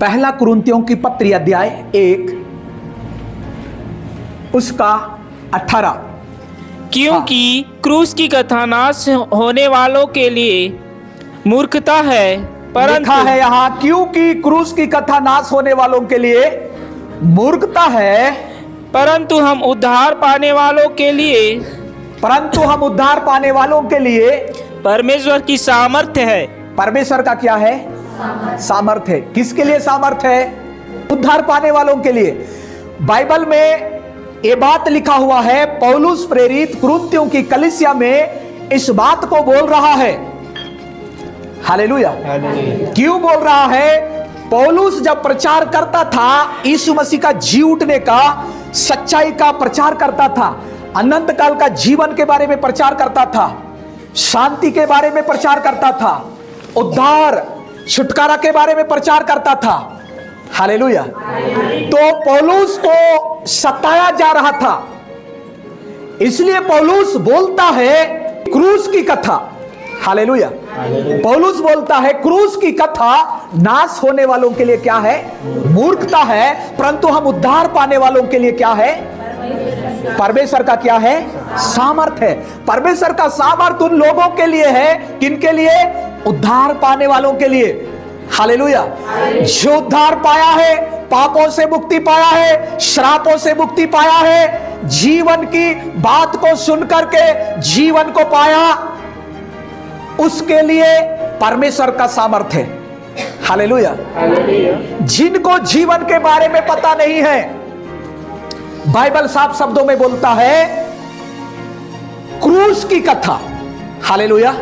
पहला कुरिन्थियों की पत्री अध्याय 1 उसका 18। क्योंकि क्रूस की कथा नाश होने वालों के लिए मूर्खता है, परंतु लिखा है यहां, क्योंकि क्रूस की कथा नाश होने वालों के लिए मूर्खता है, परंतु हम उद्धार पाने वालों के लिए परंतु हम उद्धार पाने वालों के लिए परमेश्वर की सामर्थ्य है। परमेश्वर का क्या है? सामर्थ्य है। किसके लिए सामर्थ्य है? उद्धार पाने वालों के लिए। बाइबल में ये बात लिखा हुआ है, पौलुस प्रेरित कुरिन्थियों की कलीसिया में इस बात को बोल रहा है। हालेलुया। क्यों बोल रहा है? पौलुस जब प्रचार करता था, यीशु मसीह का जी उठने का, सच्चाई का प्रचार करता था, अनंत काल का जीवन के बारे में प्रचार करता था, शांति के बारे में प्रचार करता था, उद्धार छुटकारा के बारे में प्रचार करता था। हालेलुया। तो पौलुस को सताया जा रहा था, इसलिए पौलुस बोलता है क्रूस की कथा। हालेलुया। पौलुस बोलता है क्रूस की कथा नाश होने वालों के लिए क्या है? मूर्खता है, परंतु हम उद्धार पाने वालों के लिए क्या है? परमेश्वर का क्या है? सामर्थ है। परमेश्वर का सामर्थ उन लोगों के लिए है, किनके लिए? उद्धार पाने वालों के लिए। हालेलुया। जो उद्धार पाया है, पापों से मुक्ति पाया है, श्रापों से मुक्ति पाया है, जीवन की बात को सुनकर के जीवन को पाया, उसके लिए परमेश्वर का सामर्थ्य है। हालेलुया। जिनको जीवन के बारे में पता नहीं है, बाइबल साफ शब्दों में बोलता है क्रूस की कथा। हालेलुया।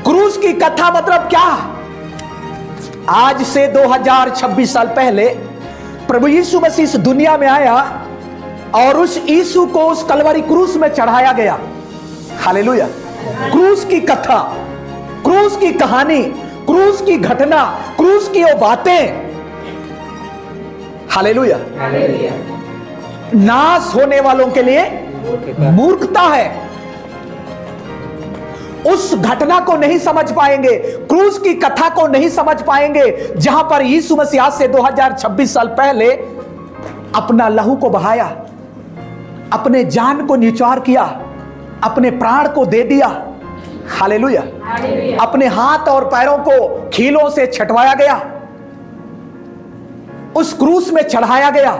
क्रूस की कथा मतलब क्या? आज से 2026 साल पहले प्रभु यीशु मसीह इस दुनिया में आया और उस यीशु को उस कलवरी क्रूस में चढ़ाया गया। हालेलुया। क्रूस की कथा, क्रूस की कहानी, क्रूस की घटना, क्रूस की वो बातें, हालेलुया, नाश होने वालों के लिए मूर्खता है। उस घटना को नहीं समझ पाएंगे, क्रूस की कथा को नहीं समझ पाएंगे, जहां पर यीशु मसीह आज से 2026 साल पहले अपना लहू को बहाया, अपने जान को न्यौछावर किया, अपने प्राण को दे दिया। हालेलुया। अपने हाथ और पैरों को खीलों से छटवाया गया, उस क्रूस में चढ़ाया गया।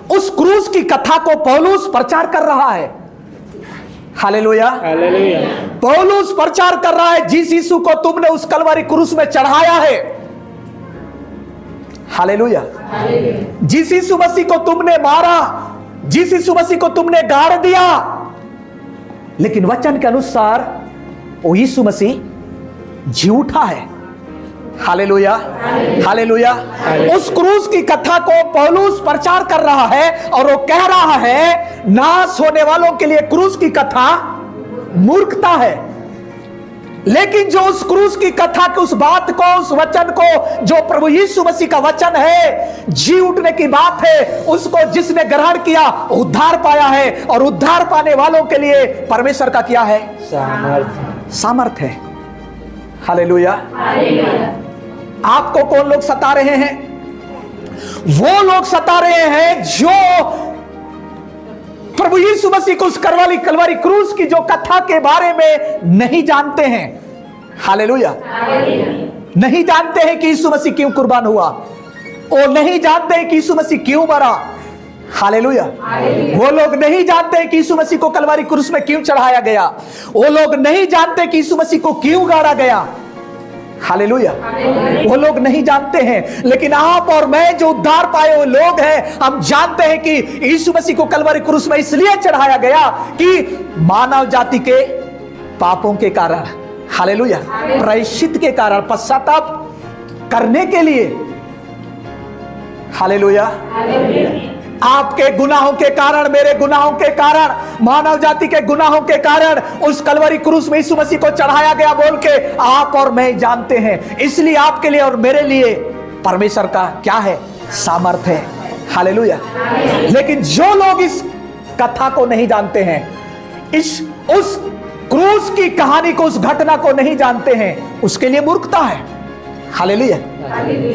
उस क्रूस की कथा को पौलुस प्रचार कर रहा है। हालेलुया। पौलुस प्रचार कर रहा है, जिस यीशु को तुमने उस कलवरी क्रूस में चढ़ाया है। हालेलुया। जिस यीशु मसीह को तुमने मारा, जिस यीशु मसीह को तुमने गाड़ दिया, लेकिन वचन के अनुसार वो यीशु मसीह जी उठा है। हालेलुया। हालेलुया। उस क्रूस की कथा को पौलुस प्रचार कर रहा है और वो कह रहा है नाश होने वालों के लिए क्रूस की कथा मूर्खता है। लेकिन जो उस क्रूस की कथा की उस बात को, उस वचन को, जो प्रभु यीशु मसीह का वचन है, जी उठने की बात है, उसको जिसने ग्रहण किया उद्धार पाया है। और उद्धार पाने वालों के लिए परमेश्वर का क्या है? सामर्थ्य है। हालेलुया। आपको कौन लोग सता रहे हैं? वो लोग सता रहे हैं जो प्रभु यीशु मसीह को उस कलवरी क्रूस की जो कथा के बारे में नहीं जानते हैं। हालेलुया। नहीं जानते हैं कि यीशु मसीह क्यों कुर्बान हुआ, और नहीं जानते हैं कि यीशु मसीह क्यों मरा। हालेलुया। वो लोग नहीं जानते हैं कि यीशु मसीह को कलवरी क्रूस में क्यों चढ़ाया गया। वो लोग नहीं जानते कि यीशु मसीह को क्यों गाड़ा गया। हालेलुया। वो लोग नहीं जानते हैं, लेकिन आप और मैं जो उद्धार पाए हुए लोग हैं, हम जानते हैं कि यीशु मसीह को कलवरी क्रूस में इसलिए चढ़ाया गया कि मानव जाति के पापों के कारण, हालेलुया, प्रायश्चित के कारण, पश्चाताप करने के लिए। हालेलुया। आपके गुनाहों के कारण, मेरे गुनाहों के कारण, मानव जाति के गुनाहों के कारण उस कलवरी क्रूस में यीशु मसीह को चढ़ाया गया बोल के आप और मैं जानते हैं। इसलिए आपके लिए और मेरे लिए परमेश्वर का क्या है? सामर्थ्य है। हालेलुया। लेकिन जो लोग इस कथा को नहीं जानते हैं, उस क्रूस की कहानी को, उस घटना को नहीं जानते हैं, उसके लिए मूर्खता है। हालेलुया।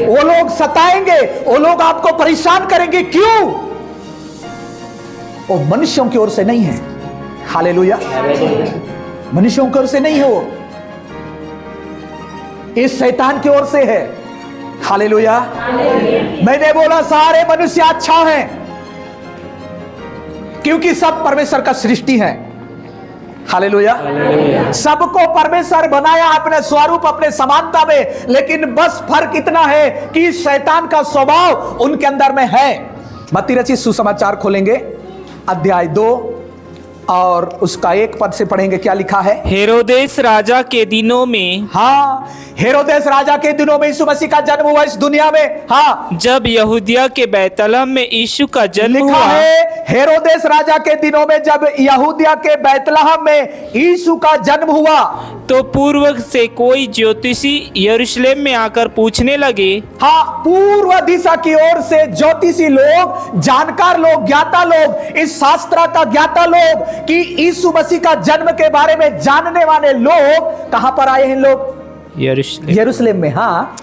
वो लोग सताएंगे, वो लोग आपको परेशान करेंगे, क्यों? वो मनुष्यों की ओर से नहीं है। हालेलुया। मनुष्यों की ओर से नहीं है, वो इस शैतान की ओर से है। हालेलुया। मैंने बोला सारे मनुष्य अच्छा हैं, क्योंकि सब परमेश्वर का सृष्टि है। हालेलुया। सबको परमेश्वर बनाया अपने स्वरूप, अपने समानता में, लेकिन बस फर्क इतना है कि शैतान का स्वभाव उनके अंदर में है। मत्ती रचित सुसमाचार खोलेंगे, अध्याय 2 और उसका 1 पद से पढ़ेंगे। क्या लिखा है? हेरोदेस राजा के दिनों में, हाँ, हेरोदेस राजा के दिनों में यीशु मसीह का जन्म हुआ इस दुनिया में। हाँ, जब यहूदिया के बैतलहम में यीशु का जन्म लिखा हुआ, है हेरोदेस राजा के दिनों में जब यहूदिया के बैतलहम में यीशु का जन्म हुआ, तो पूर्व से कोई ज्योतिषी यरूशलेम में आकर पूछने लगे। हाँ, पूर्व दिशा की ओर से ज्योतिषी लोग, जानकार लोग, ज्ञाता लोग, इस शास्त्र का ज्ञाता लोग, कि यीशु मसीह का जन्म के बारे में जानने वाले लोग कहां पर आए हैं? लोग यरूशलेम में। हाँ,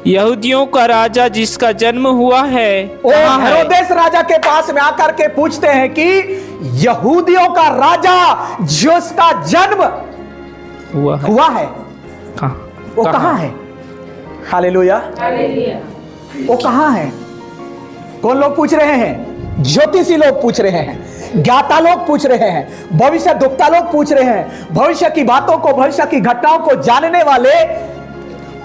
यहूदियों का राजा जिसका जन्म हुआ है वो कहाँ है? हेरोदेस राजा के पास में आकर के पूछते हैं कि यहूदियों का राजा जिसका जन्म हुआ है वो कहाँ है? हालेलुया। वो कहाँ है? कौन लोग पूछ रहे हैं? ज्योतिषी लोग पूछ रहे हैं, ज्ञाता लोग पूछ रहे हैं, भविष्य दुखता लोग पूछ रहे हैं। भविष्य की बातों को, भविष्य की घटनाओं को जानने वाले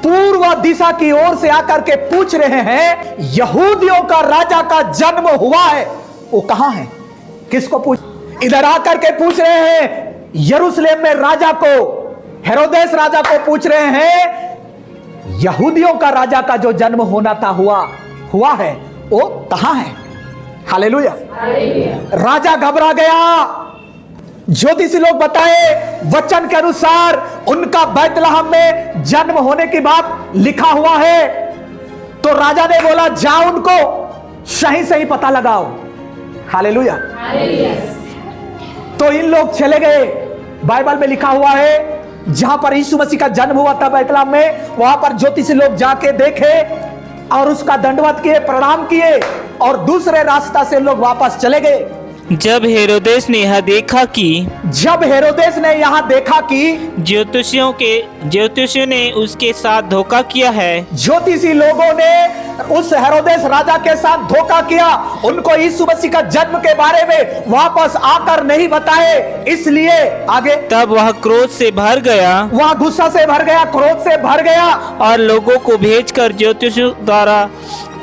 पूर्व दिशा की ओर से आकर के पूछ रहे हैं, यहूदियों का राजा का जन्म हुआ है, वो कहां है? किसको पूछ? इधर आकर के पूछ रहे हैं यरूशलेम में राजा को, हेरोदेस राजा को पूछ रहे हैं, यहूदियों का राजा का जो जन्म होना था हुआ है, वो कहां है? हालेलुया। राजा घबरा गया। ज्योतिषी लोग बताए वचन के अनुसार उनका बैतलहम में जन्म होने की बात लिखा हुआ है। तो राजा ने बोला, जाओ उनको सही सही पता लगाओ। हालेलुया। तो इन लोग चले गए। बाइबल में लिखा हुआ है जहां पर यीशु मसीह का जन्म हुआ था बैतलहम में, वहां पर ज्योतिषी लोग जाके देखे और उसका दंडवत किए, प्रणाम किए, और दूसरे रास्ता से लोग वापस चले गए। जब हेरोदेस ने यह देखा कि ज्योतिषियों ने उसके साथ धोखा किया है, ज्योतिषी लोगों ने उस हेरोदेस राजा के साथ धोखा किया, उनको यीशु मसीह का जन्म के बारे में वापस आकर नहीं बताए, इसलिए आगे, तब वह क्रोध से भर गया, वह गुस्सा से भर गया, क्रोध से भर गया, और लोगों को भेजकर ज्योतिषियों द्वारा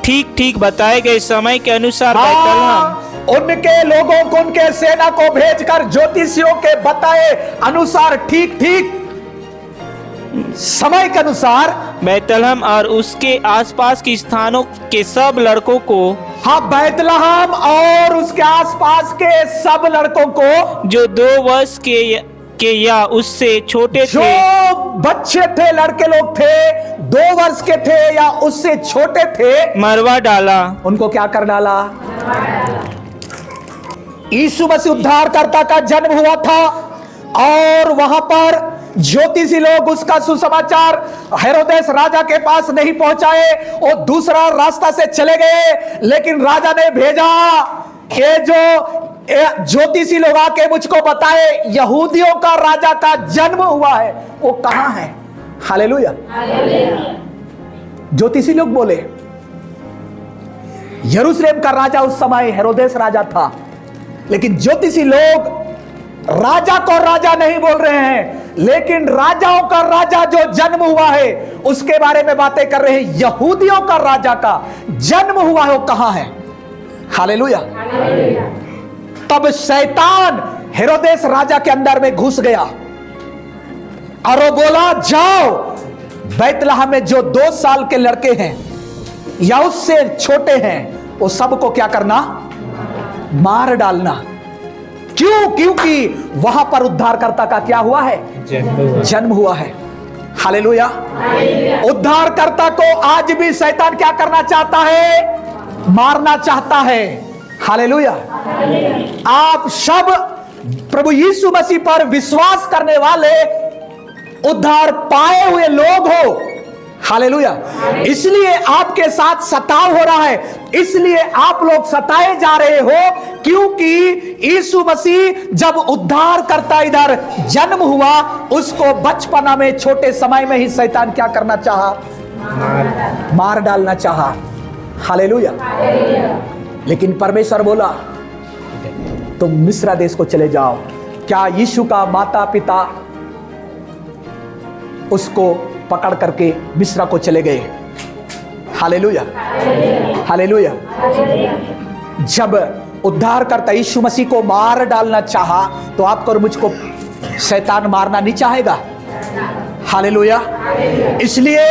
ठीक ठीक बताए गए समय के अनुसार उनके लोगों को, उनके सेना को भेजकर ज्योतिषियों के बताए अनुसार, ठीक ठीक समय के अनुसार बैतलहम और उसके आसपास के स्थानों के सब लड़कों को, हाँ, बैतलहम और उसके आसपास के सब लड़कों को जो 2 वर्ष के या उससे छोटे थे, जो बच्चे थे, लड़के लोग थे, 2 वर्ष के थे या उससे छोटे थे, मरवा डाला। उनको क्या कर डाला? यीशु मसीह उद्धारकर्ता का जन्म हुआ था और वहां पर ज्योतिषी लोग उसका सुसमाचार हेरोदेस राजा के पास नहीं पहुंचाए, वो दूसरा रास्ता से चले गए। लेकिन राजा ने भेजा कि जो ज्योतिषी लोग आके मुझको बताए यहूदियों का राजा का जन्म हुआ है, वो कहां है? हालेलुया। ज्योतिषी लोग बोले, यरूशलेम का राजा उस समय हेरोदेस राजा था, लेकिन ज्योतिषी लोग राजा को राजा नहीं बोल रहे हैं, लेकिन राजाओं का राजा जो जन्म हुआ है उसके बारे में बातें कर रहे हैं। यहूदियों का राजा का जन्म हुआ है, वो कहां है? हालेलुया। तब शैतान हेरोदेस राजा के अंदर में घुस गया और वो बोला, जाओ बैतलहम में जो 2 साल के लड़के हैं या उससे छोटे हैं, वो सबको क्या करना? मार डालना। क्यों? क्योंकि वहां पर उद्धारकर्ता का क्या हुआ है? जन्म हुआ है। हालेलुया। उद्धारकर्ता को आज भी शैतान क्या करना चाहता है? मारना चाहता है। हालेलुया। आप सब प्रभु यीशु मसीह पर विश्वास करने वाले, उद्धार पाए हुए लोग हो, हालेलुया। इसलिए आपके साथ सताव हो रहा है, इसलिए आप लोग सताए जा रहे हो, क्योंकि यीशु मसीह जब उद्धार करता इधर जन्म हुआ, उसको बचपना में छोटे समय में ही शैतान क्या करना चाहा? मार डालना चाहा। हालेलुया। लेकिन परमेश्वर बोला तुम मिस्र देश को चले जाओ। क्या यीशु का माता पिता उसको पकड़ करके मिस्र को चले गए? Hallelujah, hallelujah. जब उद्धार करता यीशु मसीह को मार डालना चाहा, तो आपको और मुझको शैतान मारना नहीं चाहेगा। हालेलुया। इसलिए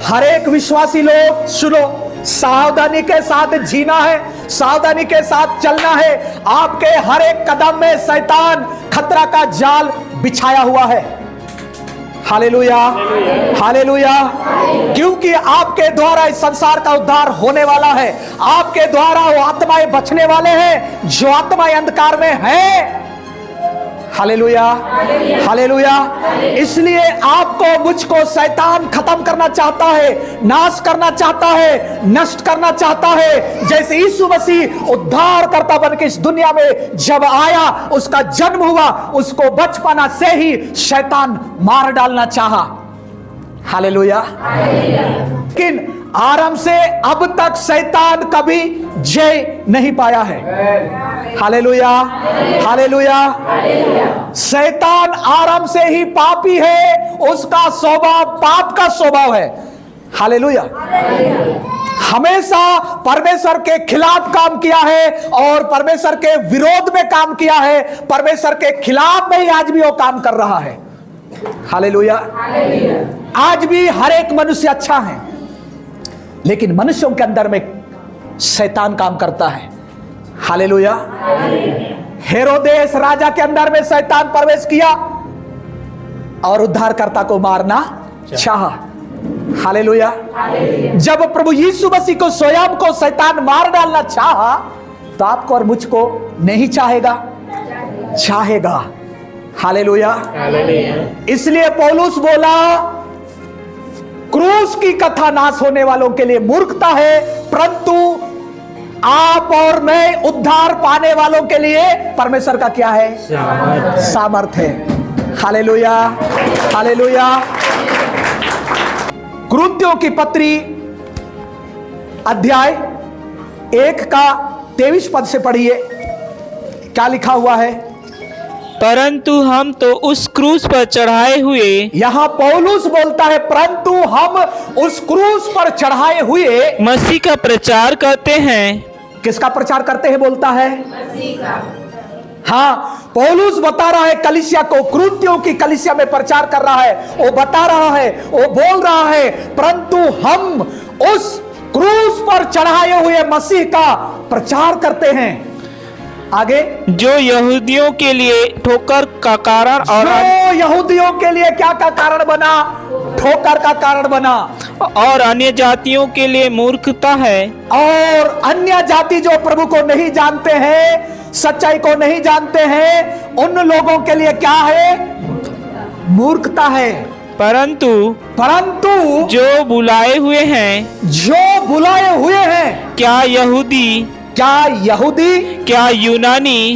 हर एक विश्वासी लोग सुनो, सावधानी के साथ जीना है, सावधानी के साथ चलना है। आपके हर एक कदम में शैतान खतरा का जाल बिछाया हुआ है। Hallelujah, hallelujah. क्योंकि आपके द्वारा इस संसार का उद्धार होने वाला है, आपके द्वारा वो आत्माएं बचने वाले हैं जो आत्माएं अंधकार में हैं। Hallelujah, hallelujah. इसलिए आपको मुझको शैतान खत्म करना चाहता है, नाश करना चाहता है, नष्ट करना चाहता है। जैसे यीशु मसीह उद्धार करता बनके इस दुनिया में जब आया, उसका जन्म हुआ, उसको बचपना से ही शैतान मार डालना चाहा। हालेलुया। लेकिन आरंभ से अब तक शैतान कभी जय नहीं पाया है। Hallelujah, hallelujah. शैतान आरंभ से ही पापी है, उसका स्वभाव पाप का स्वभाव है। हालेलुया। हमेशा परमेश्वर के खिलाफ काम किया है और परमेश्वर के विरोध में काम किया है, परमेश्वर के खिलाफ में ही आज भी वो काम कर रहा है। हालेलुया। आज भी हर एक मनुष्य अच्छा है, लेकिन मनुष्यों के अंदर में शैतान काम करता है। हालेलुया। हेरोदेस राजा के अंदर में शैतान प्रवेश किया और उद्धारकर्ता को मारना चाहा। हालेलुया। जब प्रभु यीशु मसीह को स्वयं को शैतान मार डालना चाहा, तो आपको और मुझको नहीं चाहेगा? चाहेगा। हालेलुया। इसलिए पौलुस बोला क्रूस की कथा नाश होने वालों के लिए मूर्खता है, परंतु आप और मैं उद्धार पाने वालों के लिए परमेश्वर का क्या है? सामर्थ्य है। Hallelujah, hallelujah. कुरिन्थियों की पत्री अध्याय 1 का 23 पद से पढ़िए, क्या लिखा हुआ है? परंतु हम तो उस क्रूस पर चढ़ाए हुए, यहां पौलुस बोलता है परंतु हम उस क्रूस पर चढ़ाए हुए मसीह का प्रचार करते हैं। किसका प्रचार करते हैं? बोलता है मसीह का। हाँ, पौलुस बता रहा है कलीसिया को, कुरिन्थियों की कलीसिया में प्रचार कर रहा है, वो बता रहा है, वो बोल रहा है परंतु हम उस क्रूस पर चढ़ाए हुए मसीह का प्रचार करते हैं। आगे, जो यहूदियों के लिए ठोकर का कारण और जो यहूदियों के लिए क्या का कारण बना? ठोकर का कारण बना। और अन्य जातियों के लिए मूर्खता है। और अन्य जाति जो प्रभु को नहीं जानते हैं, सच्चाई को नहीं जानते हैं, उन लोगों के लिए क्या है? मूर्खता है। परंतु जो बुलाए हुए हैं, जो बुलाए हुए हैं, क्या यहूदी, क्या यूनानी,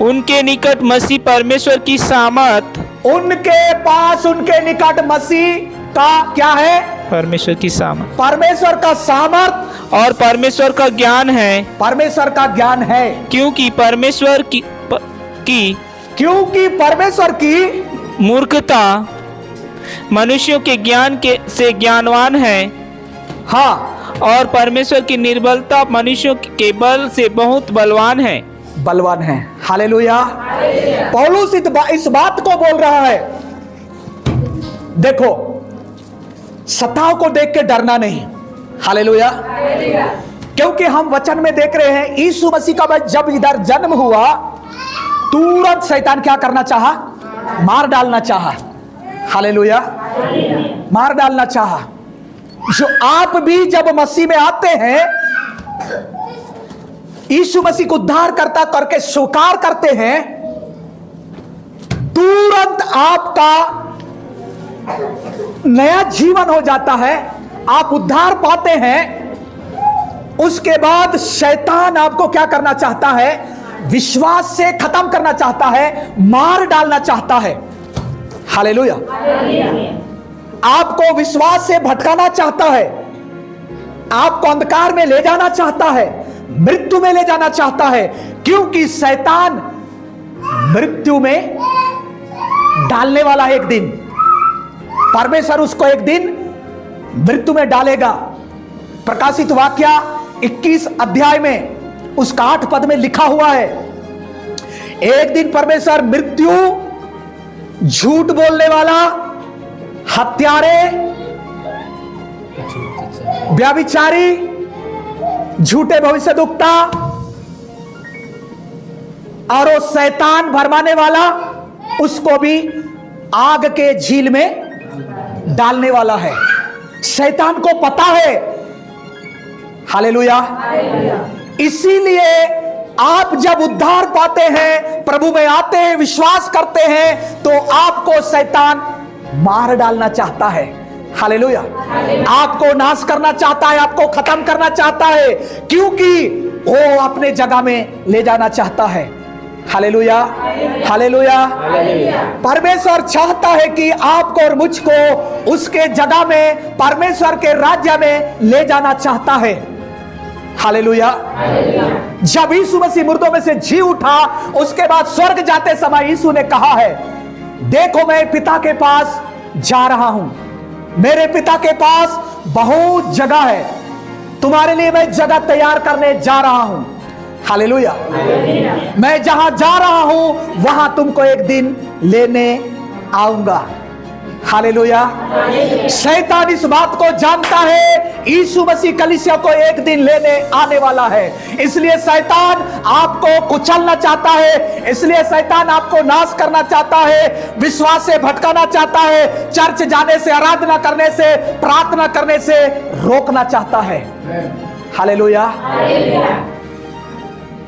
उनके निकट मसीह परमेश्वर की सामर्थ, उनके पास उनके निकट मसीह का क्या है? परमेश्वर की सामर्थ, परमेश्वर का सामर्थ और परमेश्वर का ज्ञान है। परमेश्वर का ज्ञान है, क्योंकि परमेश्वर की मूर्खता मनुष्यों के ज्ञान से ज्ञानवान है। हाँ, और परमेश्वर की निर्बलता मनुष्यों के बल से बहुत बलवान है। बलवान है। हालेलुया। पौलुस इस बात को बोल रहा है, देखो सताव को देख के डरना नहीं। हालेलुया। क्योंकि हम वचन में देख रहे हैं यीशु मसीह का जब इधर जन्म हुआ, तुरंत शैतान क्या करना चाहा? मार डालना चाहा। हालेलुया। मार डालना चाहा। जो आप भी जब मसीह में आते हैं, यीशु मसीह को उद्धार करता करके स्वीकार करते हैं, तुरंत आपका नया जीवन हो जाता है, आप उद्धार पाते हैं, उसके बाद शैतान आपको क्या करना चाहता है? विश्वास से खत्म करना चाहता है, मार डालना चाहता है। हालेलुया। आपको विश्वास से भटकाना चाहता है, आपको अंधकार में ले जाना चाहता है, मृत्यु में ले जाना चाहता है, क्योंकि शैतान मृत्यु में डालने वाला है। एक दिन परमेश्वर उसको एक दिन मृत्यु में डालेगा। प्रकाशित वाक्या 21 अध्याय में उसका 8 पद में लिखा हुआ है, एक दिन परमेश्वर मृत्यु, झूठ बोलने वाला, हत्यारे, व्यभिचारी, झूठे भविष्यद्वक्ता और वो शैतान भरमाने वाला, उसको भी आग के झील में डालने वाला है। शैतान को पता है। हालेलुया। इसीलिए आप जब उद्धार पाते हैं, प्रभु में आते हैं, विश्वास करते हैं, तो आपको शैतान मार डालना चाहता है। हालेलुया। आपको नाश करना चाहता है, आपको खत्म करना चाहता है, क्योंकि वो अपने जगह में ले जाना चाहता है। Hallelujah, hallelujah. परमेश्वर चाहता है कि आपको और मुझको उसके जगह में, परमेश्वर के राज्य में ले जाना चाहता है। हालेलुया। जब यीशु मसीह मुर्दों में से जी उठा, उसके बाद स्वर्ग जाते समय यीशु ने कहा है, देखो मैं पिता के पास जा रहा हूं, मेरे पिता के पास बहुत जगह है, तुम्हारे लिए मैं जगह तैयार करने जा रहा हूं। हालेलुया। मैं जहां जा रहा हूं वहां तुमको एक दिन लेने आऊंगा। हालेलुया। शैतान इस बात को जानता है, यीशु मसीह कलीसिया को एक दिन लेने आने वाला है, इसलिए शैतान आपको कुचलना चाहता है, इसलिए शैतान आपको नाश करना चाहता है, विश्वास से भटकाना चाहता है, चर्च जाने से, आराधना करने से, प्रार्थना करने से रोकना चाहता है। हालेलुया।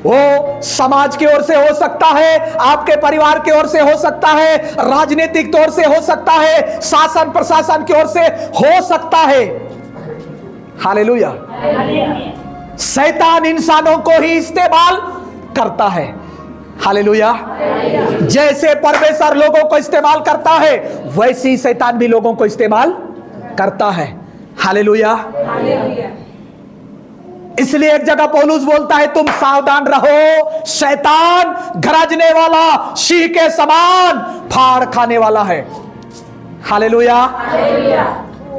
वो समाज की ओर से हो सकता है, आपके परिवार की ओर से हो सकता है, राजनीतिक तौर से हो सकता है, शासन प्रशासन की ओर से हो सकता है। हालेलुया। शैतान इंसानों को ही इस्तेमाल करता है। हालेलुया। जैसे परमेश्वर लोगों को इस्तेमाल करता है, वैसे ही शैतान भी लोगों को इस्तेमाल करता है। हालेलुया। इसलिए एक जगह पौलुस बोलता है, तुम सावधान रहो, शैतान गरजने वाला सिंह के समान फाड़ खाने वाला है। हालेलुया।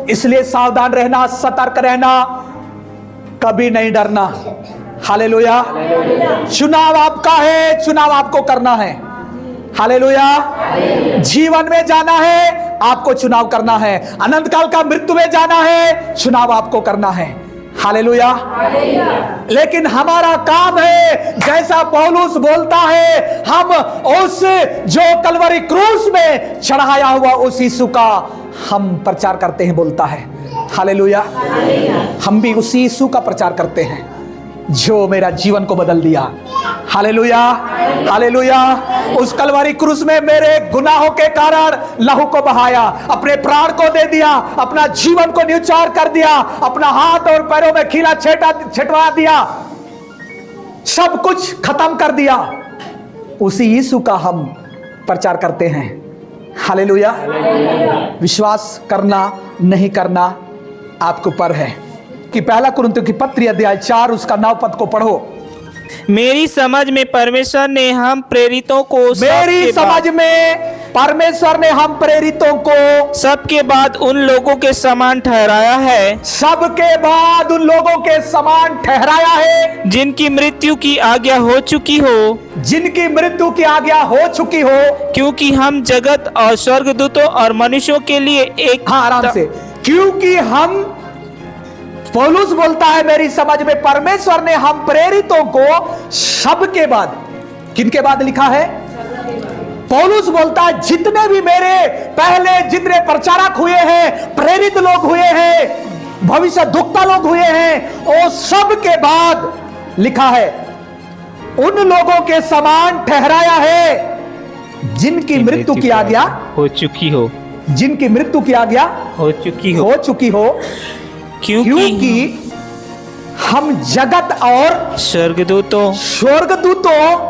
इसलिए सावधान रहना, सतर्क रहना, कभी नहीं डरना। हालेलुया। चुनाव आपका है, चुनाव आपको करना है। हालेलुया। जीवन में जाना है, आपको चुनाव करना है। अनंत काल का मृत्यु में जाना है, चुनाव आपको करना है। हालेलुया। लेकिन हमारा काम है, जैसा पौलुस बोलता है, हम उस जो कलवरी क्रूस में चढ़ाया हुआ उस यीशु का हम प्रचार करते हैं, बोलता है। हालेलुया। हम भी उसी यीशु का प्रचार करते हैं जो मेरा जीवन को बदल दिया। Hallelujah, hallelujah. उस कलवरी क्रूस में मेरे गुनाहों के कारण लहू को बहाया, अपने प्राण को दे दिया, अपना जीवन को न्यौछावर कर दिया, अपना हाथ और पैरों में खीला छिटवा दिया, सब कुछ खत्म कर दिया। उसी यीशु का हम प्रचार करते हैं। हालेलुया। विश्वास करना नहीं करना आपके ऊपर है। कि पहला कुरिन्थियों की पत्री अध्याय 4 उसका 9 पद को पढ़ो। मेरी समझ में परमेश्वर ने हम प्रेरितों को, मेरी समझ में परमेश्वर ने हम प्रेरितों को सबके बाद उन लोगों के समान ठहराया है, सबके बाद उन लोगों के समान ठहराया है जिनकी मृत्यु की आज्ञा हो चुकी हो, जिनकी मृत्यु की आज्ञा हो चुकी हो, क्योंकि हम जगत और स्वर्गदूतों और मनुष्यों के लिए एक, हाँ आराम से, क्योंकि हम, पौलुस बोलता है मेरी समझ में परमेश्वर ने हम प्रेरितों को सबके बाद, किनके बाद लिखा है? पौलुस बोलता है जितने भी मेरे पहले जितने प्रचारक हुए हैं, प्रेरित लोग हुए हैं, भविष्य दुक्ता लोग हुए हैं, वो सब के बाद लिखा है उन लोगों के समान ठहराया है जिनकी मृत्यु की आज्ञा हो चुकी हो, जिनकी मृत्यु किया गया हो चुकी हो क्योंकि हम जगत और स्वर्गदूतों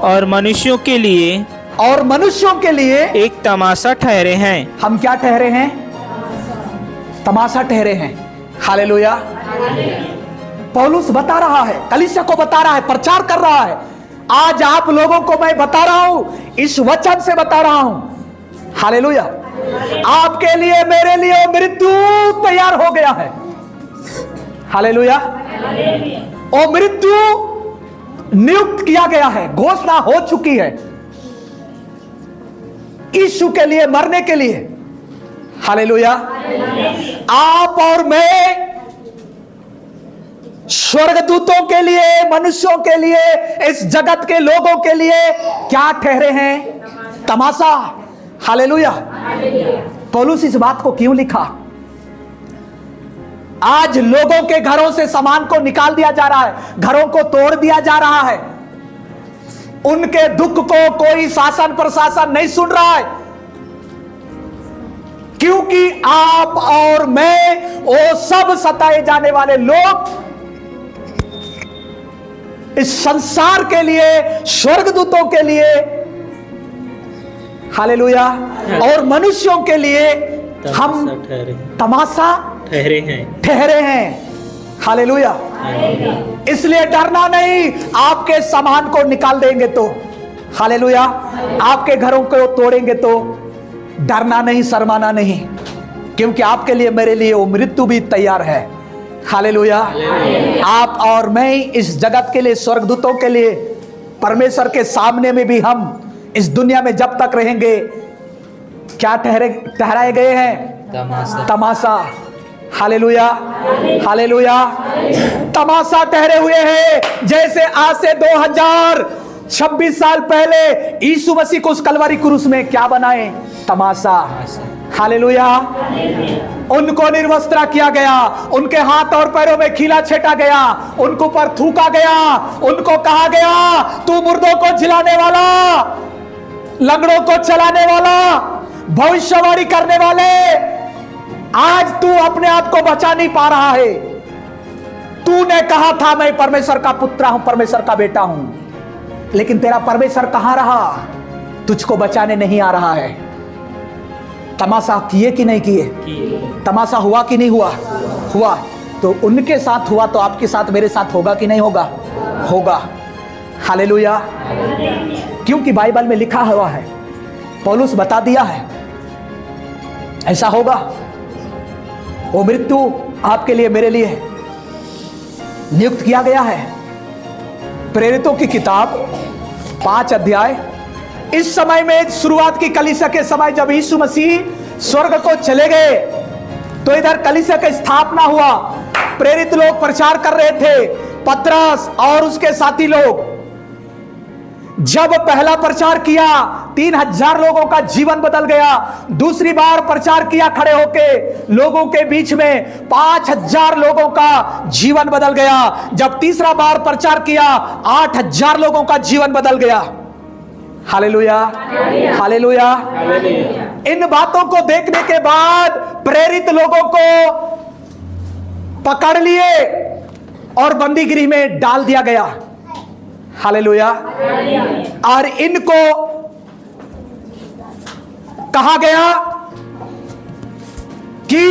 और मनुष्यों के लिए एक तमाशा ठहरे हैं। हम क्या ठहरे हैं? तमाशा ठहरे हैं। हालेलुया। पौलुस बता रहा है, कलीसिया को बता रहा है, प्रचार कर रहा है। आज आप लोगों को मैं बता रहा हूं, इस वचन से बता रहा हूं। हालेलुया। आपके लिए, मेरे लिए मृत्यु तैयार हो गया है। हालेलुया। और मृत्यु नियुक्त किया गया है, घोषणा हो चुकी है यीशु के लिए मरने के लिए। हालेलुया। आप और मैं स्वर्गदूतों के लिए, मनुष्यों के लिए, इस जगत के लोगों के लिए क्या ठहरे हैं? तमाशा। हालेलुया। पौलुस इस बात को क्यों लिखा? आज लोगों के घरों से सामान को निकाल दिया जा रहा है, घरों को तोड़ दिया जा रहा है। उनके दुख को कोई शासन प्रशासन नहीं सुन रहा है, क्योंकि आप और मैं, वो सब सताए जाने वाले लोग इस संसार के लिए, स्वर्गदूतों के लिए, हालेलुया, और मनुष्यों के लिए हम तमाशा ठहरे हैं। हालेलुया। इसलिए डरना नहीं, आपके सामान को निकाल देंगे तो, हालेलुया, आपके घरों को तोड़ेंगे तो डरना नहीं, शर्माना नहीं, क्योंकि आपके लिए, मेरे लिए वो मृत्यु भी तैयार है। हालेलुया। आप और मैं इस जगत के लिए, स्वर्गदूतों के लिए, परमेश्वर के सामने में भी हम इस दुनिया में जब तक रहेंगे क्या ठहराए गए हैं? तमाशा। हालेलुया। हालेलुया। तमाशा ठहरे हुए हैं। जैसे आज से 2026 साल पहले यीशु मसीह को उस कलवरी क्रूस में क्या बनाए? तमाशा। हालेलुया। उनको निर्वस्त्र किया गया, उनके हाथ और पैरों में खीला छेटा गया, उनको पर थूका गया, उनको कहा गया तू मुर्दों को जिलाने वाला, लंगड़ों को चलाने वाला, भविष्यवाणी करने वाले, आज तू अपने आप को बचा नहीं पा रहा है। तूने कहा था मैं परमेश्वर का पुत्र हूं, परमेश्वर का बेटा हूं, लेकिन तेरा परमेश्वर कहां रहा? तुझको बचाने नहीं आ रहा है। तमाशा किए कि नहीं किए? तमाशा हुआ कि नहीं हुआ? हुआ। तो उनके साथ हुआ तो आपके साथ, मेरे साथ होगा कि नहीं होगा? होगा। हालेलुया। क्योंकि बाइबल में लिखा हुआ है, पौलुस बता दिया है, ऐसा होगा। वो मृत्यु आपके लिए, मेरे लिए नियुक्त किया गया है। प्रेरितों की किताब 5 अध्याय। इस समय में, शुरुआत की कलीसिया के समय, जब यीशु मसीह स्वर्ग को चले गए तो इधर कलीसिया का स्थापना हुआ। प्रेरित लोग प्रचार कर रहे थे, पतरस और उसके साथी लोग। जब पहला प्रचार किया 3000 लोगों का जीवन बदल गया। दूसरी बार प्रचार किया खड़े होके लोगों के बीच में, 5000 लोगों का जीवन बदल गया। जब तीसरा बार प्रचार किया 8000 लोगों का जीवन बदल गया। हालेलुया। हालेलुया। इन बातों को देखने के बाद प्रेरित लोगों को पकड़ लिए और बंदीगृह में डाल दिया गया। हालेलुया। और इनको कहा गया कि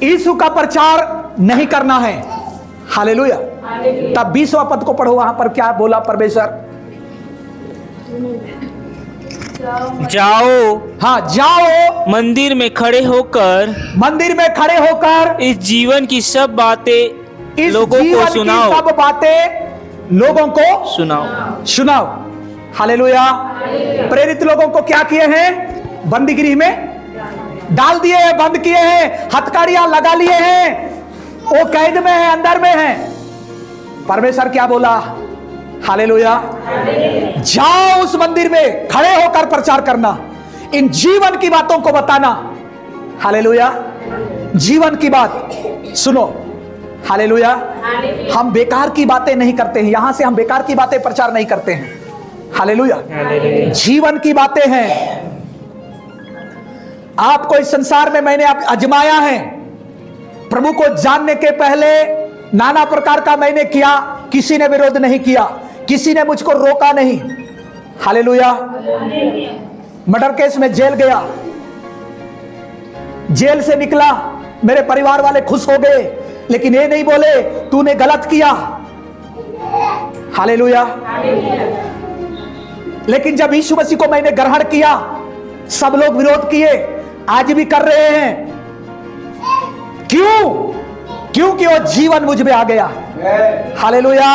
यीशु का प्रचार नहीं करना है। हालेलुया। तब 20वां पद को पढ़ो, वहां पर क्या बोला परमेश्वर? जाओ, हाँ, जाओ, मंदिर में खड़े होकर इस जीवन की सब बातें लोगों को सुनाओ। सब बातें लोगों को सुनाओ। हालेलुया। प्रेरित लोगों को क्या किए हैं? बंदीगृह में डाल दिए हैं, बंद किए हैं, हथकड़ियां लगा लिए हैं, वो कैद में है, अंदर में है। परमेश्वर क्या बोला? हालेलुया। जाओ उस मंदिर में खड़े होकर प्रचार करना, इन जीवन की बातों को बताना। हालेलुया। जीवन की बात सुनो। हालेलुया। हम बेकार की बातें नहीं करते हैं, यहां से हम बेकार की बातें प्रचार नहीं करते हैं। हालेलुया। जीवन की बातें हैं। आपको इस संसार में मैंने आजमाया है। प्रभु को जानने के पहले नाना प्रकार का मैंने किया, किसी ने विरोध नहीं किया, किसी ने मुझको रोका नहीं। हालेलुया। मर्डर केस में जेल गया, जेल से निकला, मेरे परिवार वाले खुश हो गए, लेकिन ये नहीं बोले तूने गलत किया। हालेलुया। लेकिन जब यीशु मसीह को मैंने ग्रहण किया, सब लोग विरोध किए, आज भी कर रहे हैं। क्यों? क्योंकि वो जीवन मुझ में आ गया। Hallelujah,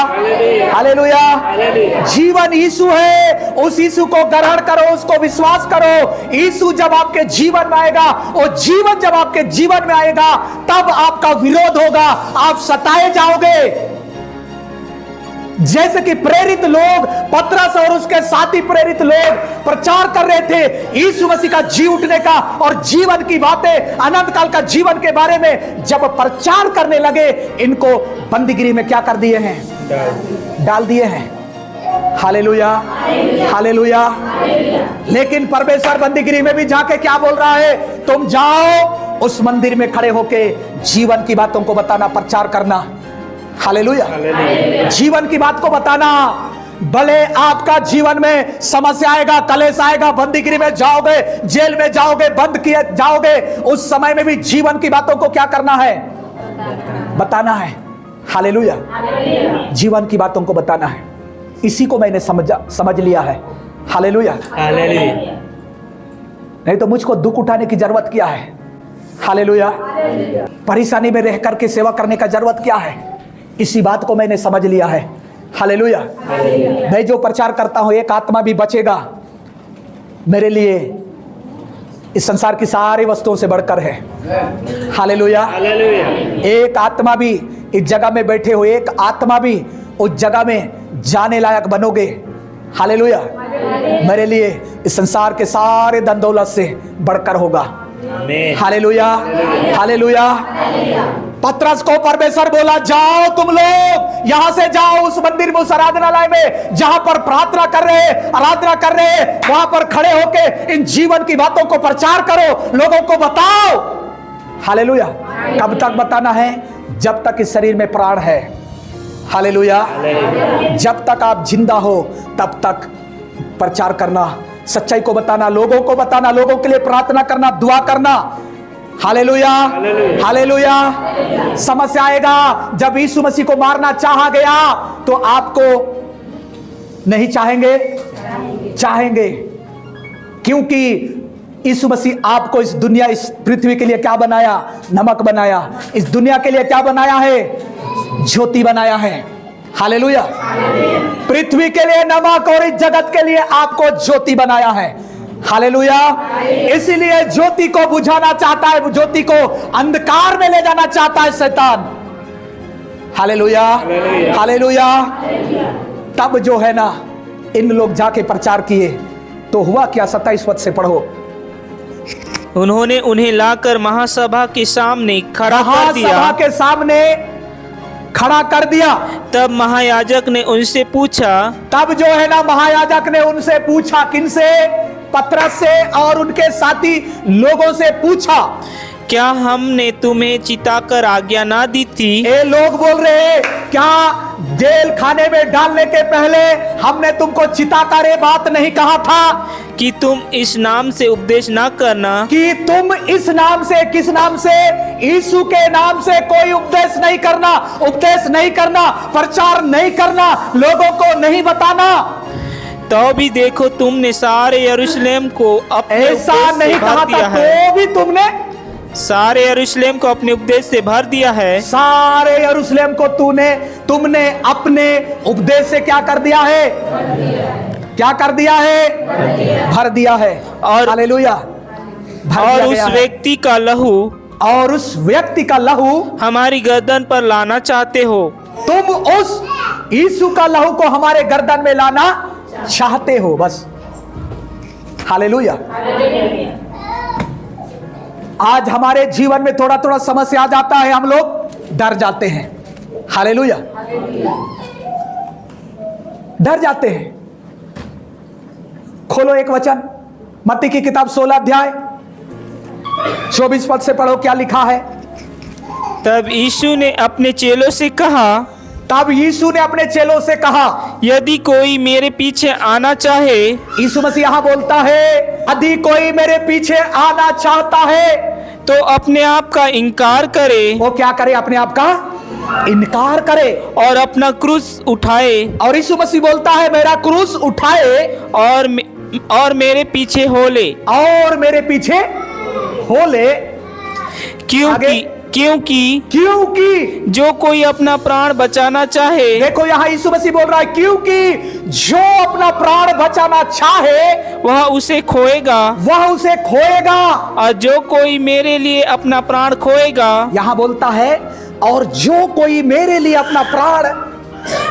hallelujah. जीवन यीशु है, उस यीशु को ग्रहण करो, उसको विश्वास करो। यीशु जब आपके जीवन में आएगा, वो जीवन जब आपके जीवन में आएगा, तब आपका विरोध होगा, आप सताए जाओगे। जैसे कि प्रेरित लोग, पतरस और उसके साथी प्रेरित लोग प्रचार कर रहे थे यीशु मसीह का जी उठने का और जीवन की बातें, अनंत काल का जीवन के बारे में जब प्रचार करने लगे, इनको बंदीगिरी में क्या कर दिए हैं? डाल दिए हैं। Hallelujah, hallelujah. लेकिन परमेश्वर बंदीगिरी में भी जाके क्या बोल रहा है? तुम जाओ उस मंदिर में खड़े होके जीवन की बातों को बताना, प्रचार करना। हालेलुया। जीवन की बात को बताना। भले आपका जीवन में समस्या आएगा, कलेश आएगा, बंदीगिरी में जाओगे, जेल में जाओगे, बंद किए जाओगे, उस समय में भी जीवन की बातों को क्या करना है? बताना है। हालेलुया। जीवन की बातों को बताना है। इसी को मैंने समझ लिया है। Hallelujah, hallelujah. नहीं तो मुझको दुख उठाने की जरूरत क्या है? हालेलुया। परेशानी में रह करके सेवा करने का जरूरत क्या है? इसी बात को मैंने समझ लिया है। हालेलुया। मैं जो प्रचार करता हूं, एक आत्मा भी बचेगा, मेरे लिए इस संसार की सारी वस्तुओं से बढ़कर है। हालेलुया। एक आत्मा भी इस जगह में बैठे हो, एक आत्मा भी उस जगह में जाने लायक बनोगे। हालेलुया। मेरे लिए इस संसार के सारे धन दौलत से बढ़कर होगा। Hallelujah, hallelujah. पतरस को परमेश्वर बोला, जाओ तुम लोग यहां से जाओ उस मंदिर में, उस आराधनालय में जहां पर प्रार्थना कर रहे, आराधना कर रहे, वहां पर खड़े होके इन जीवन की बातों को प्रचार करो, लोगों को बताओ। हालेलुया। कब तक बताना है? जब तक इस शरीर में प्राण है। हालेलुया। जब तक आप जिंदा हो तब तक प्रचार करना, सच्चाई को बताना, लोगों को बताना, लोगों के लिए प्रार्थना करना, दुआ करना। Hallelujah, hallelujah. समस्या आएगा, जब यीशु मसीह को मारना चाहा गया तो आपको नहीं चाहेंगे? चाहेंगे। क्योंकि यीशु मसीह आपको इस दुनिया, इस पृथ्वी के लिए क्या बनाया? नमक बनाया। इस दुनिया के लिए क्या बनाया है? ज्योति बनाया है। हालेलुया। पृथ्वी के लिए नमक और इस जगत के लिए आपको ज्योति बनाया है। हालेलुया। इसीलिए ज्योति को बुझाना चाहता है, ज्योति को अंधकार में ले जाना चाहता है शैतान। Hallelujah, hallelujah. तब जो है ना, इन लोग जाके प्रचार किए तो हुआ क्या? 27 पद से पढ़ो। उन्होंने उन्हें लाकर महासभा के सामने खड़ा कर दिया। महासभा के सामने खड़ा कर दिया। तब महायाजक ने उनसे पूछा, तब जो है ना, महायाजक ने उनसे पूछा। किनसे? पतरस से और उनके साथी लोगों से पूछा, क्या हमने तुम्हें चिताकर आज्ञा ना दी थी? ये लोग बोल रहे हैं, क्या जेल खाने में डालने के पहले हमने तुमको चिताकर ये बात नहीं कहा था कि तुम इस नाम से उपदेश ना करना? कि तुम इस नाम से, किस नाम से? यीशु के नाम से कोई उपदेश नहीं करना, उपदेश नहीं करना, प्रचार नहीं करना, लोगों को नहीं बताना। तो भी देखो, तुमने सारे यरूशलेम को अपने ऐसा उपदेश नहीं से कहा भर दिया था, है। तो भी तुमने सारे यरूशलेम को अपने उपदेश से भर दिया है। सारे यरूशलेम को तुमने अपने उपदेश से क्या कर दिया है? क्या कर दिया है? भर दिया है। और हालेलुया। और उस व्यक्ति का लहू, और उस व्यक्ति का लहू हमारी गर्दन पर लाना चाहते हो। तुम उस यीशु का लहू को हमारे गर्दन में लाना चाहते हो। बस। हालेलुया। आज हमारे जीवन में थोड़ा थोड़ा समस्या आ जाता है, हम लोग डर जाते हैं। हालेलुया। डर जाते हैं। खोलो एक वचन, मत्ती की किताब 16 अध्याय 24 पद से पढ़ो, क्या लिखा है? तब यीशु ने अपने चेलों से कहा, तब यीशु ने अपने चेलों से कहा, यदि कोई मेरे पीछे आना चाहे यीशु मसीह यहां बोलता है, यदि कोई मेरे पीछे आना चाहता है तो अपने आप का इनकार करे वो क्या करे? अपने आप का इनकार करे और अपना क्रूस उठाए और यीशु मसीह बोलता है, मेरा क्रूस उठाए और मेरे पीछे हो ले। और मेरे पीछे हो ले। क्योंकि जो कोई अपना प्राण बचाना चाहे, देखो यहां यीशु मसीह बोल रहा है, क्योंकि जो अपना प्राण बचाना चाहे वह उसे खोएगा, वह उसे खोएगा। और जो कोई मेरे लिए अपना प्राण खोएगा, यहां बोलता है, और जो कोई मेरे लिए अपना प्राण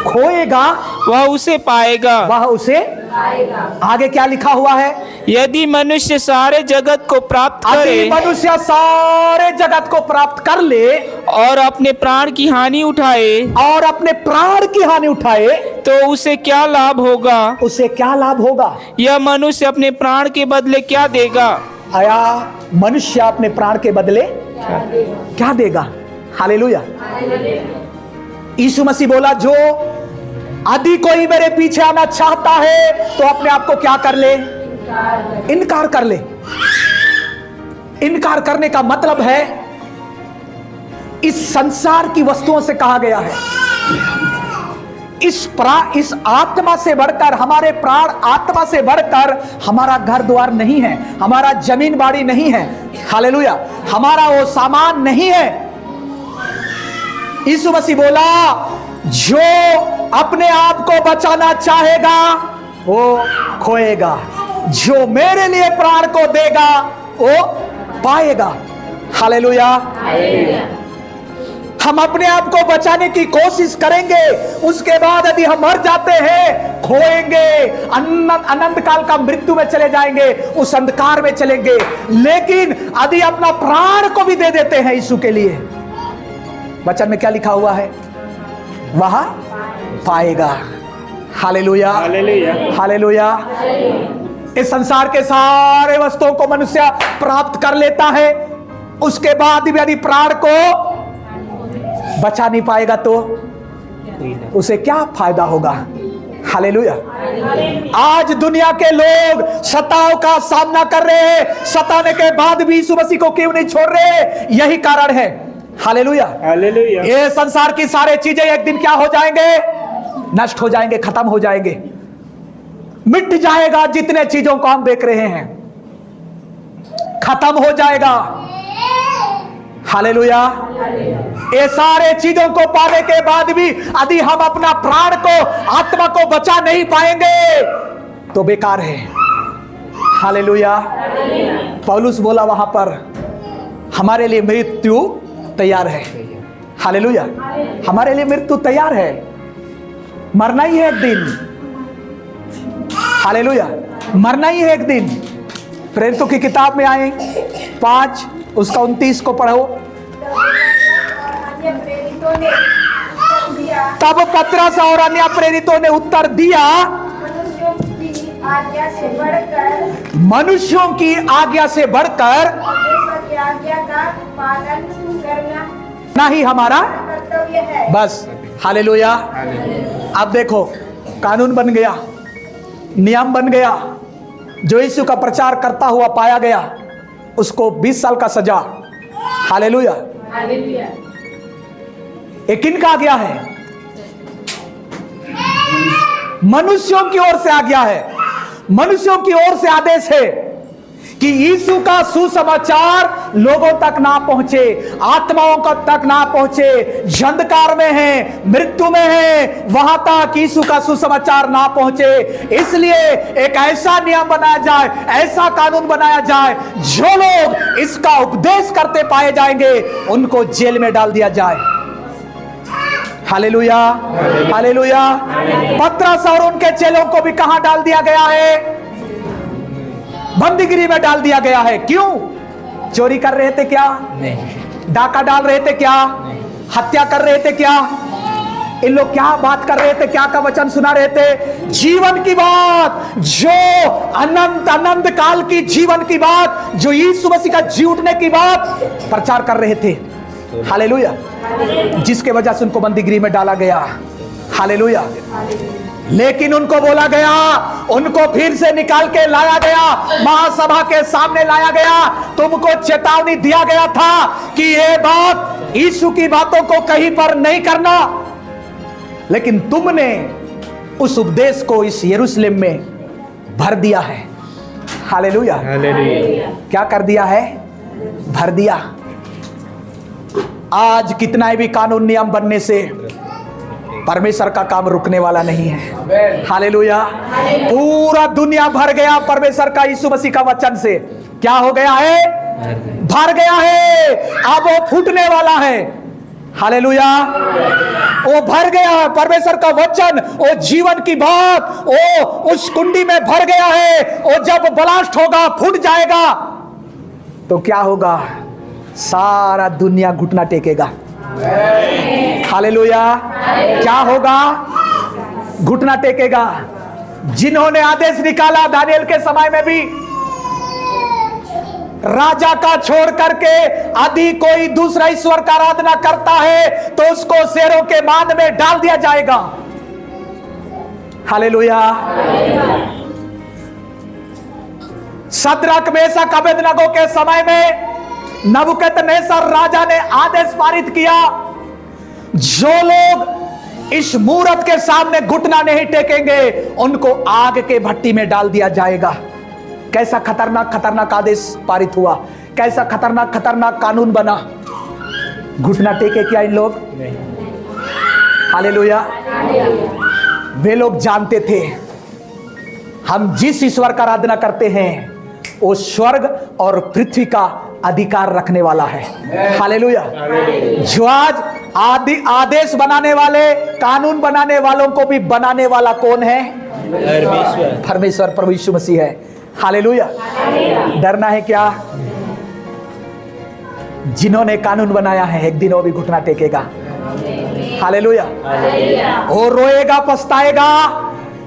खोएगा वह उसे पाएगा। वह उसे आगे क्या लिखा हुआ है? यदि मनुष्य सारे जगत को प्राप्त करे, यदि मनुष्य सारे जगत को प्राप्त कर ले और अपने प्राण की हानि उठाए, और अपने प्राण की हानि उठाए, तो उसे क्या लाभ होगा? उसे क्या लाभ होगा? यह मनुष्य अपने प्राण के बदले क्या देगा? आया मनुष्य अपने प्राण के बदले क्या देगा? हालेलुया। यीशु मसीह बोला, जो यदि कोई मेरे पीछे आना चाहता है तो अपने आप को क्या कर ले? इनकार कर ले। इनकार करने का मतलब है, इस संसार की वस्तुओं से कहा गया है, इस आत्मा से बढ़कर, हमारे प्राण आत्मा से बढ़कर हमारा घर द्वार नहीं है, हमारा जमीन बाड़ी नहीं है, हालेलुया, हमारा वो सामान नहीं है। यीशु मसीह बोला, जो अपने आप को बचाना चाहेगा वो खोएगा, जो मेरे लिए प्राण को देगा वो पाएगा। हालेलुया। हम अपने आप को बचाने की कोशिश करेंगे, उसके बाद यदि हम मर जाते हैं, खोएंगे, अनंत काल का मृत्यु में चले जाएंगे, उस अंधकार में चलेंगे। लेकिन यदि अपना प्राण को भी दे देते हैं यीशु के लिए, वचन में क्या लिखा हुआ है? वह पाएगा। Hallelujah, hallelujah. इस संसार के सारे वस्तुओं को मनुष्य प्राप्त कर लेता है, उसके बाद भी यदि प्राण को बचा नहीं पाएगा तो उसे क्या फायदा होगा? हालेलुया। आज दुनिया के लोग सताव का सामना कर रहे हैं, सताने के बाद भी यीशु मसीह को क्यों नहीं छोड़ रहे? यही कारण है। Hallelujah, hallelujah. ये संसार की सारे चीजें एक दिन क्या हो जाएंगे? नष्ट हो जाएंगे, खत्म हो जाएंगे, मिट जाएगा। जितने चीजों को हम देख रहे हैं खत्म हो जाएगा। हालेलुया। ये सारे चीजों को पाने के बाद भी यदि हम अपना प्राण को, आत्मा को बचा नहीं पाएंगे तो बेकार है। हालेलुया। पौलुस बोला वहां पर, हमारे लिए मृत्यु तैयार है। हालेलुया। हमारे लिए मृत्यु तैयार है, मरना ही है एक दिन। हालेलुया, मरना ही है एक दिन। प्रेरितों की किताब में आए 5 उसका 29 को पढ़ो। तब पतरस और अन्य प्रेरितों ने उत्तर दिया, मनुष्यों की आज्ञा से बढ़कर ना ही हमारा कर्तव्य है। बस। हालेलुया। अब देखो, कानून बन गया, नियम बन गया। जो यीशु का प्रचार करता हुआ पाया गया उसको 20 साल का सजा। हालेलुया। ये किनका आज्ञा है? मनुष्यों की ओर से आज्ञा है, मनुष्यों की ओर से आदेश है कि यीशु का सुसमाचार लोगों तक ना पहुंचे, आत्माओं तक ना पहुंचे, अंधकार में है, मृत्यु में है, वहां तक यीशु का सुसमाचार ना पहुंचे। इसलिए एक ऐसा नियम बनाया जाए, ऐसा कानून बनाया जाए, जो लोग इसका उपदेश करते पाए जाएंगे उनको जेल में डाल दिया जाए। Hallelujah, hallelujah. पतरस और उनके चेलों को भी कहां डाल दिया गया है? बंदीगिरी में डाल दिया गया है। क्यों? चोरी कर रहे थे क्या? नहीं। डाका डाल रहे थे क्या? नहीं। हत्या कर रहे थे क्या? इन लोग क्या बात कर रहे थे, क्या का वचन सुना रहे थे? जीवन की बात, जो अनंत अनंत काल की जीवन की बात, जो यीशु मसीह का जी उठने की बात प्रचार कर रहे थे। हालेलुया। जिसके वजह से उनको बंदीगृह में डाला गया। हालेलुया। लेकिन उनको बोला गया, उनको फिर से निकाल के लाया गया, महासभा के सामने लाया गया। तुमको चेतावनी दिया गया था कि ये बात, यीशु की बातों को कहीं पर नहीं करना, लेकिन तुमने उस उपदेश को इस यरूशलेम में भर दिया है। हालेलुया। क्या कर दिया है? भर दिया। आज कितना भी कानून नियम बनने से परमेश्वर का काम रुकने वाला नहीं है। हालेलुया। पूरा दुनिया भर गया परमेश्वर का यीशु मसीह का वचन से। क्या हो गया है? भर गया है। अब वो फूटने वाला है। हालेलुया। वो भर गया है परमेश्वर का वचन, वो जीवन की बात, वो उस कुंडी में भर गया है। वो जब ब्लास्ट होगा, फूट जाएगा, तो क्या होगा? सारा दुनिया घुटना टेकेगा। हालेलुया। क्या होगा? घुटना टेकेगा। जिन्होंने आदेश निकाला दानिएल के समय में भी, राजा का छोड़ करके यदि कोई दूसरा ईश्वर का आराधना करता है तो उसको शेरों के बांध में डाल दिया जाएगा। हालेलुया। शद्रक मेशक अबेदनगो के समय में नबूकदनेस्सर राजा ने आदेश पारित किया, जो लोग इस मूरत के सामने घुटना नहीं टेकेंगे उनको आग के भट्टी में डाल दिया जाएगा। कैसा खतरनाक खतरनाक आदेश पारित हुआ, कैसा खतरनाक खतरनाक कानून बना। घुटना टेके क्या इन लोग? हालेलुया। वे लोग जानते थे हम जिस ईश्वर का आराधना करते हैं वो स्वर्ग और पृथ्वी का अधिकार रखने वाला है। हालेलुया। जो आज आदेश बनाने वाले, कानून बनाने वालों को भी बनाने वाला कौन है? परमेश्वर, प्रभु यीशु मसीह है। हालेलुया। डरना है क्या? जिन्होंने कानून बनाया है एक दिन वो भी घुटना टेकेगा। हालेलुया। वो रोएगा, पछताएगा,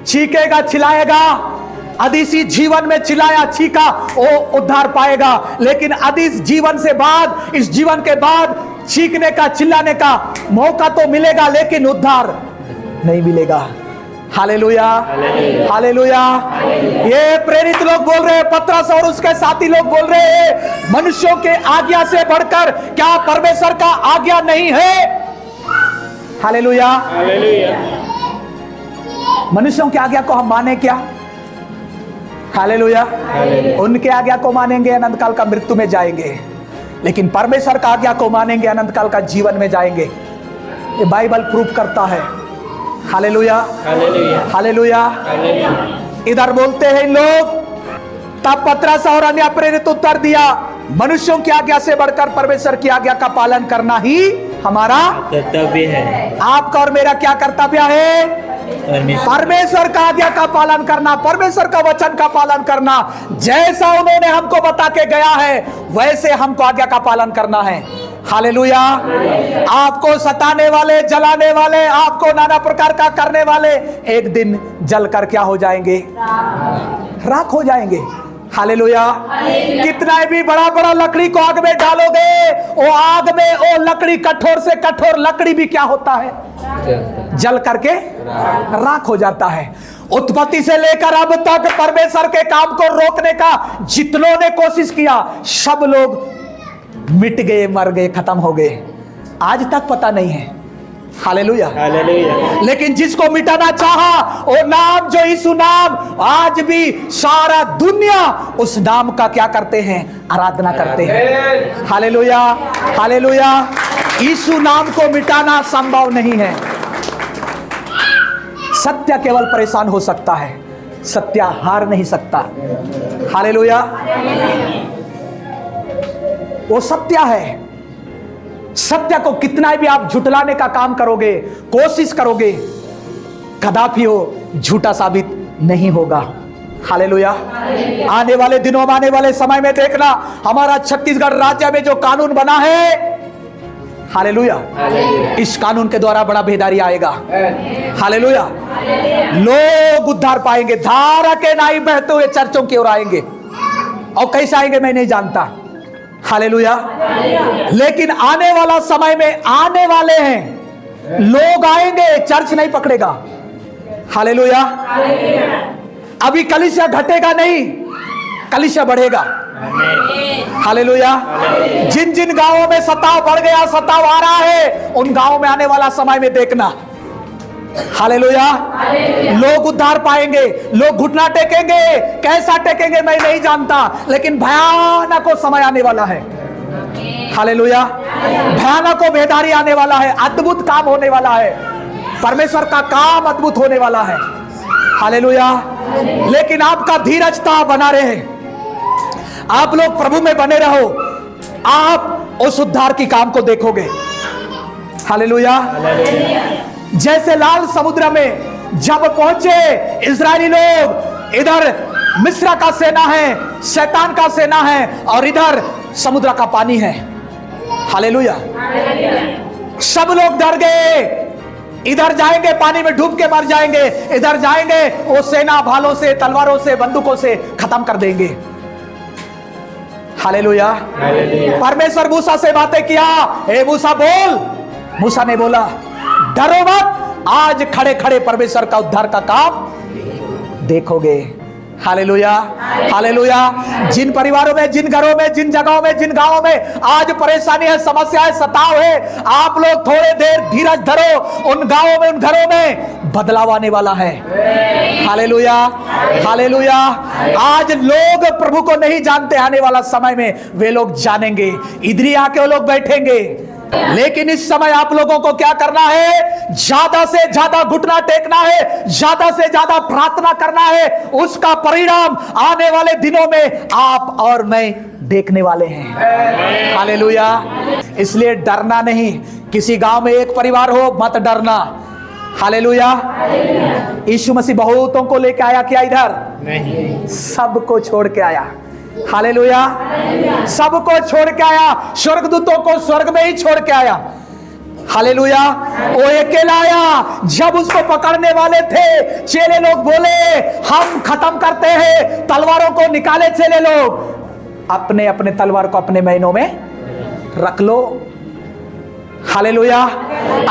चीखेगा, चिल्लाएगा। यदि इसी जीवन में चिल्लाया, चीखा, वो उद्धार पाएगा। लेकिन यदि इस जीवन से बाद, इस जीवन के बाद चीखने का, चिल्लाने का मौका तो मिलेगा, लेकिन उद्धार नहीं मिलेगा। हालेलुया। हालेलुया। ये प्रेरित लोग बोल रहे हैं, पतरस और उसके साथी लोग बोल रहे हैं, मनुष्यों के आज्ञा से बढ़कर क्या परमेश्वर का आज्ञा नहीं है? हालेलुया। मनुष्यों की आज्ञा को हम माने क्या? हालेलुया। उनके आज्ञा को मानेंगे, अनंत काल का मृत्यु में जाएंगे, लेकिन परमेश्वर का आज्ञा को मानेंगे, अनंत काल का जीवन में जाएंगे। ये बाइबल प्रूफ करता है। हालेलुया। हालेलुया। इधर बोलते हैं लोग, तब पतरस और अन्य प्रेरित उत्तर दिया, मनुष्यों की आज्ञा से बढ़कर परमेश्वर की आज्ञा का पालन करना ही हमारा कर्तव्य है। आपका और मेरा क्या कर्तव्य है? परमेश्वर का आज्ञा का पालन करना, परमेश्वर का वचन का पालन करना। जैसा उन्होंने हमको बता के गया है वैसे हमको आज्ञा का पालन करना है। हालेलुया। आपको सताने वाले, जलाने वाले, आपको नाना प्रकार का करने वाले एक दिन जलकर क्या हो जाएंगे? राख हो जाएंगे। हालेलुया। कितना भी बड़ा बड़ा लकड़ी को आग में डालोगे, वो आग में वो लकड़ी, कठोर से कठोर लकड़ी भी क्या होता है? जल करके राख हो जाता है। उत्पत्ति से लेकर अब तक परमेश्वर के काम को रोकने का जितनों ने कोशिश किया, सब लोग मिट गए, मर गए, खत्म हो गए। आज तक पता नहीं है। हालेलुया। लेकिन जिसको मिटाना चाहा, वो नाम जो यीशु नाम, आज भी सारा दुनिया उस नाम का क्या करते हैं? आराधना करते हैं। हालेलुया। हालेलुया। यीशु नाम को मिटाना संभव नहीं है। सत्य केवल परेशान हो सकता है, सत्य हार नहीं सकता। हालेलुया। वो सत्य है। सत्य को कितना भी आप झुटलाने का काम करोगे, कोशिश करोगे, कदापि वो झूठा साबित नहीं होगा। हालेलुया। आने वाले दिनों में, आने वाले समय में देखना, हमारा छत्तीसगढ़ राज्य में जो कानून बना है, हालेलुया। इस कानून के द्वारा बड़ा बेदारी आएगा। हालेलुया। लोग उद्धार पाएंगे, धारा के नाई बहते हुए चर्चों की ओर आएंगे। और कैसे आएंगे मैं नहीं जानता। हालेलुया। लेकिन आने वाला समय में आने वाले हैं, लोग आएंगे, चर्च नहीं पकड़ेगा। हालेलुया। अभी कलीसिया घटेगा नहीं, कलीसिया बढ़ेगा। हालेलुया। जिन जिन गांवों में सताव बढ़ गया, सताव आ रहा है, उन गांवों में आने वाला समय में देखना। हालेलुया। लोग उद्धार पाएंगे, लोग घुटना टेकेंगे। कैसा टेकेंगे मैं नहीं जानता, लेकिन भयानक समय आने वाला है। हालेलुया। भयानक बेदारी आने वाला है, अद्भुत काम होने वाला है, परमेश्वर का काम अद्भुत होने वाला है। हालेलुया। लेकिन आपका धीरजता बना रहे, आप लोग प्रभु में बने रहो, आप उस उद्धार की काम को देखोगे। हालेलुया। जैसे लाल समुद्र में जब पहुंचे इजरायली लोग, इधर मिस्र का सेना है, शैतान का सेना है, और इधर समुद्र का पानी है। हालेलुया। सब लोग डर गए, इधर जाएंगे पानी में डूब के मर जाएंगे, इधर जाएंगे वो सेना भालों से, तलवारों से, बंदूकों से खत्म कर देंगे। हालेलुया। परमेश्वर मूसा से बातें किया, ए मूसा बोल। मूसा ने बोला डरो मत, आज खड़े खड़े परमेश्वर का उद्धार का काम देखोगे। हालेलुया। हालेलुया। जिन परिवारों में, जिन घरों में, जिन जगहों में, जिन गांवों में आज परेशानी है, समस्या है, सताव है, आप लोग थोड़े देर धीरज धरो, उन गांवों में, उन घरों में बदलाव आने वाला है। हालेलुया। हालेलुया। आज लोग प्रभु को नहीं जानते, आने वाला समय में वे लोग जानेंगे। इधर आके वो लोग बैठेंगे। लेकिन इस समय आप लोगों को क्या करना है? ज्यादा से ज्यादा घुटना टेकना है, ज्यादा से ज्यादा प्रार्थना करना है। उसका परिणाम आने वाले दिनों में आप और मैं देखने वाले हैं। हालेलुया। इसलिए डरना नहीं। किसी गांव में एक परिवार हो, मत डरना। हालेलुया। यीशु मसीह बहुतों को लेके आया क्या इधर? नहीं, सबको छोड़ के आया। हालेलुया। सबको छोड़ के आया, स्वर्गदूतों को स्वर्ग में ही छोड़ के आया। हालेलुया। वो अकेला आया। जब उसको पकड़ने वाले थे, चेले लोग बोले हम खत्म करते हैं, तलवारों को निकाले चेले लोग। अपने अपने तलवार को अपने महीनों में रख लो। हालेलुया।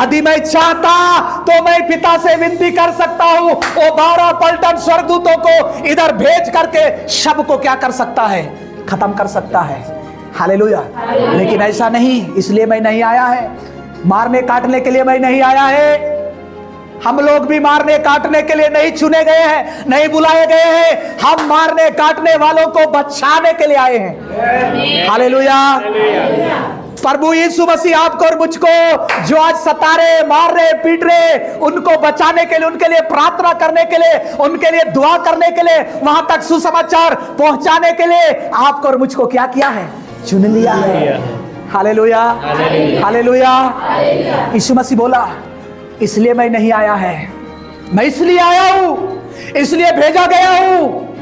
यदि मैं चाहता तो मैं पिता से विनती कर सकता हूं, वो 12 पलटन स्वर्गदूतों को इधर भेज करके सब को क्या कर सकता है? खत्म कर सकता है। हालेलुया। लेकिन ऐसा नहीं, इसलिए मैं नहीं आया है। मारने काटने के लिए मैं नहीं आया है। हम लोग भी मारने काटने के लिए नहीं चुने गए हैं, नहीं बुलाए गए हैं। हम मारने काटने वालों को बचाने के लिए आए हैं। हालेलुया। प्रभु यीशु मसीह आपको और मुझको जो आज सता रहे, मार रहे, पीट रहे, उनको बचाने के लिए, उनके लिए प्रार्थना करने के लिए, उनके लिए दुआ करने के लिए, वहां तक सुसमाचार पहुंचाने के लिए आपको और मुझको क्या किया है? चुन लिया है। हालेलुया। हालेलुया। यीशु मसीह बोला इसलिए मैं नहीं आया है, मैं इसलिए आया हूं, इसलिए भेजा गया हूं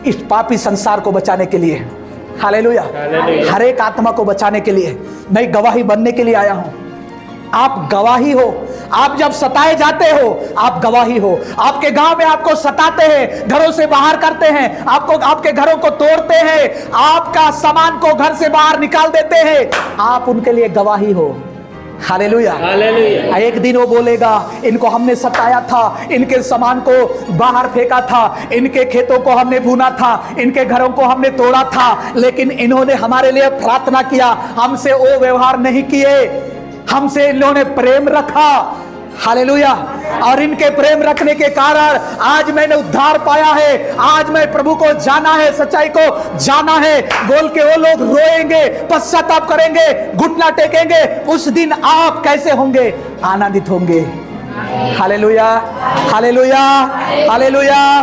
इस पापी संसार को बचाने के लिए। हालेलुया। हर एक आत्मा को बचाने के लिए मैं गवाही बनने के लिए आया हूं। आप गवाही हो। आप जब सताए जाते हो, आप गवाही हो। आपके गांव में आपको सताते हैं, घरों से बाहर करते हैं, आपको, आपके घरों को तोड़ते हैं, आपका सामान को घर से बाहर निकाल देते हैं, आप उनके लिए गवाही हो। हालेलुया। हालेलुया। एक दिन वो बोलेगा इनको हमने सताया था, इनके सामान को बाहर फेंका था, इनके खेतों को हमने भूना था, इनके घरों को हमने तोड़ा था, लेकिन इन्होंने हमारे लिए प्रार्थना किया, हमसे वो व्यवहार नहीं किए, हमसे इन्होंने प्रेम रखा। हालेलुया। और इनके प्रेम रखने के कारण आज मैंने उद्धार पाया है, आज मैं प्रभु को जाना है, सच्चाई को जाना है बोल के वो लोग रोएंगे, पश्चाताप करेंगे, घुटना टेकेंगे। उस दिन आप कैसे होंगे? आनंदित होंगे। हालेलुया। हालेलुया। हालेलुया।